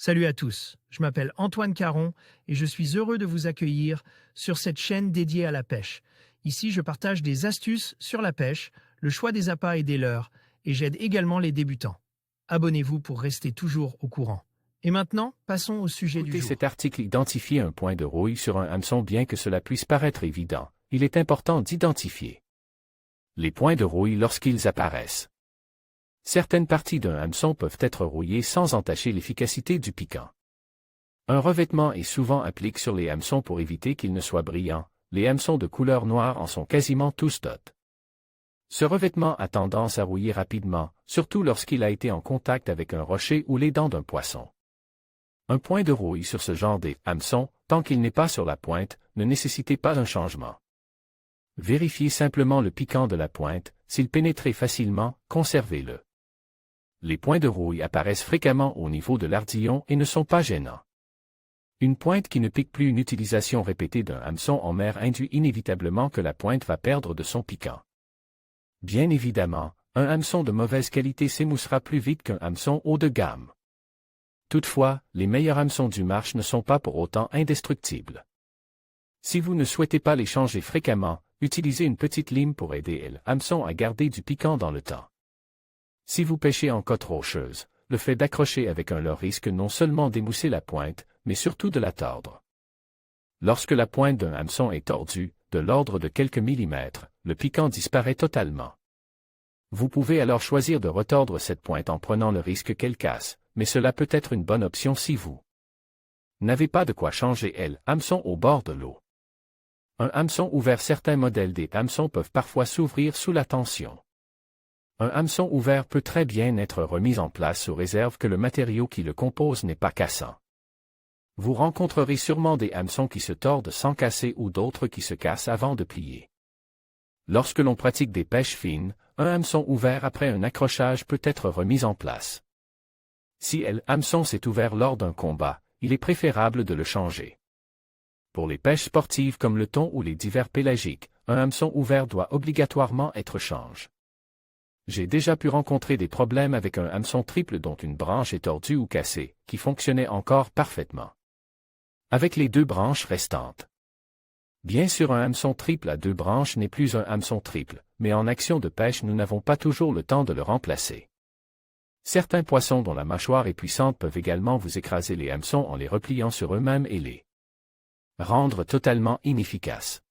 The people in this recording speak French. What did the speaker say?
Salut à tous, je m'appelle Antoine Caron et je suis heureux de vous accueillir sur cette chaîne dédiée à la pêche. Ici, je partage des astuces sur la pêche, le choix des appâts et des leurres, et j'aide également les débutants. Abonnez-vous pour rester toujours au courant. Et maintenant, passons au sujet du Écoutez, jour. cet article identifie un point de rouille sur un hameçon bien que cela puisse paraître évident. Il est important d'identifier les points de rouille lorsqu'ils apparaissent. Certaines parties d'un hameçon peuvent être rouillées sans entacher l'efficacité du piquant. Un revêtement est souvent appliqué sur les hameçons pour éviter qu'ils ne soient brillants. Les hameçons de couleur noire en sont quasiment tous dotés. Ce revêtement a tendance à rouiller rapidement, surtout lorsqu'il a été en contact avec un rocher ou les dents d'un poisson. Un point de rouille sur ce genre de hameçon, tant qu'il n'est pas sur la pointe, ne nécessite pas un changement. Vérifiez simplement le piquant de la pointe, s'il pénétrait facilement, conservez-le. Les points de rouille apparaissent fréquemment au niveau de l'ardillon et ne sont pas gênants. Une pointe qui ne pique plus, une utilisation répétée d'un hameçon en mer induit inévitablement que la pointe va perdre de son piquant. Bien évidemment, un hameçon de mauvaise qualité s'émoussera plus vite qu'un hameçon haut de gamme. Toutefois, les meilleurs hameçons du marché ne sont pas pour autant indestructibles. Si vous ne souhaitez pas les changer fréquemment, utilisez une petite lime pour aider le hameçon à garder du piquant dans le temps. Si vous pêchez en côte rocheuse, le fait d'accrocher avec un leurre risque non seulement d'émousser la pointe, mais surtout de la tordre. Lorsque la pointe d'un hameçon est tordue, de l'ordre de quelques millimètres, le piquant disparaît totalement. Vous pouvez alors choisir de retordre cette pointe en prenant le risque qu'elle casse, mais cela peut être une bonne option si vous n'avez pas de quoi changer le hameçon au bord de l'eau. Un hameçon ouvert. Certains modèles des hameçons peuvent parfois s'ouvrir sous la tension. Un hameçon ouvert peut très bien être remis en place sous réserve que le matériau qui le compose n'est pas cassant. Vous rencontrerez sûrement des hameçons qui se tordent sans casser ou d'autres qui se cassent avant de plier. Lorsque l'on pratique des pêches fines, un hameçon ouvert après un accrochage peut être remis en place. Si le hameçon s'est ouvert lors d'un combat, il est préférable de le changer. Pour les pêches sportives comme le thon ou les divers pélagiques, un hameçon ouvert doit obligatoirement être changé. J'ai déjà pu rencontrer des problèmes avec un hameçon triple dont une branche est tordue ou cassée, qui fonctionnait encore parfaitement avec les deux branches restantes. Bien sûr, un hameçon triple à deux branches n'est plus un hameçon triple, mais en action de pêche nous n'avons pas toujours le temps de le remplacer. Certains poissons dont la mâchoire est puissante peuvent également vous écraser les hameçons en les repliant sur eux-mêmes et les rendre totalement inefficaces.